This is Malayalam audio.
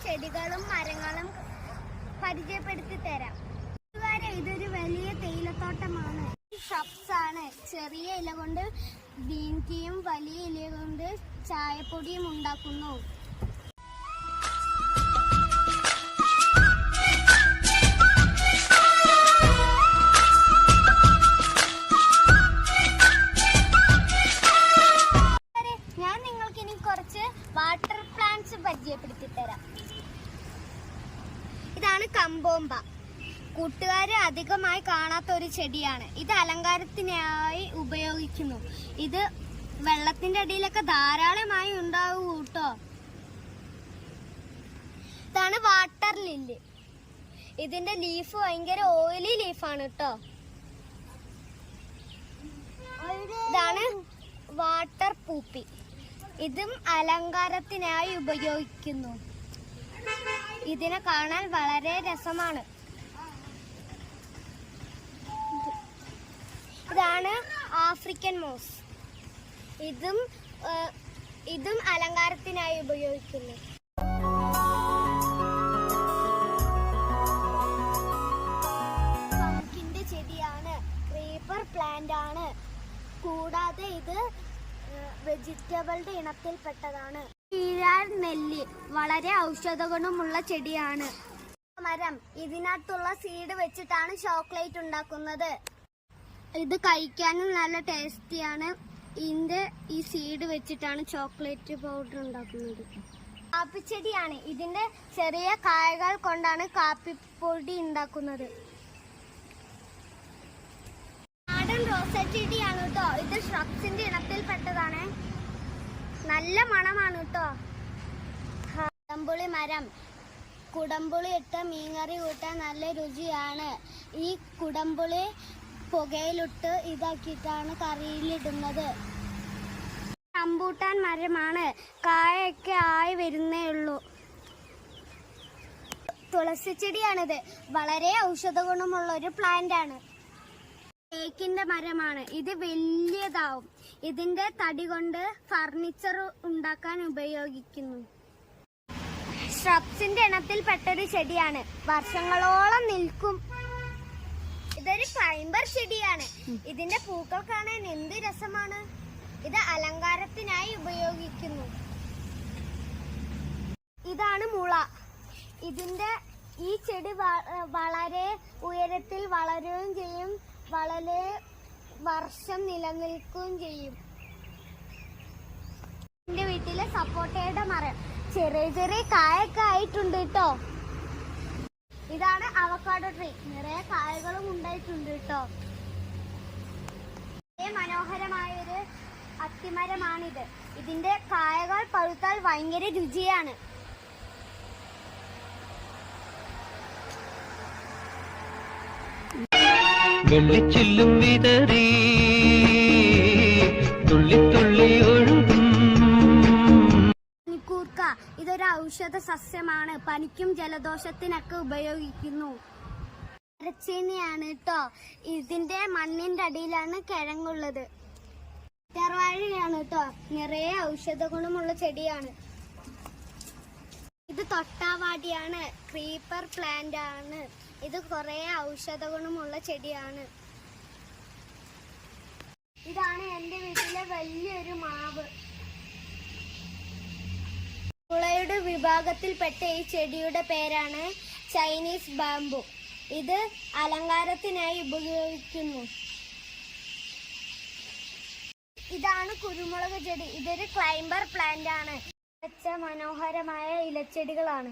ചെടികളും മരങ്ങളും പരിചയപ്പെടുത്തി തരാം. ഇതൊരു വലിയ തേയിലത്തോട്ടമാണ്. ഷബ്സ് ആണ്. ചെറിയ ഇല കൊണ്ട് ഗ്രീൻ ടീയും വലിയ ഇല കൊണ്ട് ചായപ്പൊടിയും ഉണ്ടാക്കുന്നു. ഞാൻ നിങ്ങൾക്ക് ഇനി കുറച്ച് വാട്ടർ പ്ലാന്റ്സ് പരിചയപ്പെടുത്തി തരാം. ഇതാണ് കമ്പോമ്പ. കൂട്ടുകാര് അധികമായി കാണാത്ത ഒരു ചെടിയാണ്. ഇത് അലങ്കാരത്തിനായി ഉപയോഗിക്കുന്നു. ഇത് വെള്ളത്തിന്റെ അടിയിലൊക്കെ ധാരാളമായി ഉണ്ടാവും കേട്ടോ. ഇതാണ് വാട്ടർ ലില്ലി. ഇതിന്റെ ലീഫ് ഭയങ്കര ഓയിലി ലീഫാണ് കേട്ടോ. ഇതാണ് വാട്ടർ പൂപ്പി. ഇതും അലങ്കാരത്തിനായി ഉപയോഗിക്കുന്നു. ഇതിനെ കാണാൻ വളരെ രസമാണ്. ഇതാണ് ആഫ്രിക്കൻ മോസ്. ഇതും അലങ്കാരത്തിനായി ഉപയോഗിക്കുന്നു. പംകിന്റെ ചെടിയാണ്. ക്രീപ്പർ പ്ലാന്റ് ആണ്. കൂടാതെ ഇത് വെജിറ്റബിളുടെ ഇനത്തിൽപ്പെട്ടതാണ്. ചീരാർ നെല്ലി വളരെ ഔഷധ ഗുണമുള്ള ചെടിയാണ്. മരം. ഇതിനകത്തുള്ള സീഡ് വെച്ചിട്ടാണ് ചോക്ലേറ്റ് ഉണ്ടാക്കുന്നത്. ഇത് കഴിക്കാനും നല്ല ടേസ്റ്റിയാണ്. ഈ സീഡ് വെച്ചിട്ടാണ് ചോക്ലേറ്റ് പൗഡർ ഉണ്ടാക്കുന്നത്. കാപ്പിച്ചെടിയാണ്. ഇതിന്റെ ചെറിയ കായകൾ കൊണ്ടാണ് കാപ്പിപ്പൊടി ഉണ്ടാക്കുന്നത്. നാടൻ റോസച്ചെടിയാണ് കേട്ടോ. ഇത് ഷ്രബ്സിന്റെ ഇനത്തിൽപ്പെട്ടതാണ്. നല്ല മണമാണ് കേട്ടോ. കുടംപുളി മരം. കുടംപുളി ഇട്ട് മീൻകറി കൂട്ടാൻ നല്ല രുചിയാണ്. ഈ കുടംപുളി പുകയിലിട്ട് ഇതാക്കിയിട്ടാണ് കറിയിലിടുന്നത്. റംബൂട്ടാൻ മരമാണ്. കായൊക്കെ ആയി വരുന്നേ ഉള്ളൂ. തുളസി ചെടിയാണിത്. വളരെ ഔഷധ ഗുണമുള്ള ഒരു പ്ലാന്റ് ആണ്. തേക്കിന്റെ മരമാണ്. ഇത് വലിയതാവും. ഇതിന്റെ തടി കൊണ്ട് ഫർണിച്ചർ ഉണ്ടാക്കാൻ ഉപയോഗിക്കുന്നു. ഷ്രബ്സിന്റെ ഇനത്തിൽപ്പെട്ടൊരു ചെടിയാണ്. വർഷങ്ങളോളം നിൽക്കും. ഇതൊരു ക്ലൈംബർ ചെടിയാണ്. ഇതിന്റെ പൂക്കൾ കാണാൻ എന്ത് രസമാണ്. ഇത് അലങ്കാരത്തിനായി ഉപയോഗിക്കുന്നു. ഇതാണ് മുള. ഈ ചെടി വളരെ ഉയരത്തിൽ വളരുകയും ചെയ്യും. വളരെ വർഷം നിലനിൽക്കുകയും ചെയ്യും. എന്റെ വീട്ടിലെ സപ്പോട്ടയുടെ മരം. ചെറിയ ചെറിയ കായൊക്കെ ആയിട്ടുണ്ട് കേട്ടോ. ഇതാണ് അവക്കാഡോ ട്രീ. നിറയെ കായകളും ഉണ്ടായിട്ടുണ്ട് കേട്ടോ. മനോഹരമായൊരു അത്തിമരമാണിത്. ഇതിന്റെ കായകൾ പഴുത്താൽ ഭയങ്കര രുചിയാണ്. വെള്ളിച്ചില്ലും വിതറി തുള്ളി തുള്ളി ഒഴുകും. പനിക്കൂർക്ക. ഇതൊരു ഔഷധ സസ്യമാണ്. പനിക്കും ജലദോഷത്തിനൊക്കെ ഉപയോഗിക്കുന്നു. മരച്ചീനിയാണ് കേട്ടോ. ഇതിന്റെ മണ്ണിന്റെ അടിയിലാണ് കിഴങ്ങുള്ളത്. ചെറുവാഴയാണ് കേട്ടോ. നിറയെ ഔഷധ ഗുണമുള്ള ചെടിയാണ്. ഇത് തൊട്ടാവാടിയാണ്. ക്രീപ്പർ പ്ലാന്റ് ആണ്. ഇത് കുറെ ഔഷധ ഗുണമുള്ള ചെടിയാണ്. ഇതാണ് എന്റെ വീട്ടിലെ വലിയൊരു മാവ്. മുളയുടെ വിഭാഗത്തിൽപ്പെട്ട ഈ ചെടിയുടെ പേരാണ് ചൈനീസ് ബാംബു. ഇത് അലങ്കാരത്തിനായി ഉപയോഗിക്കുന്നു. ഇതാണ് കുരുമുളക് ചെടി. ഇതൊരു ക്ലൈംബർ പ്ലാന്റ് ആണ്. മനോഹരമായ ഇലച്ചെടികളാണ്.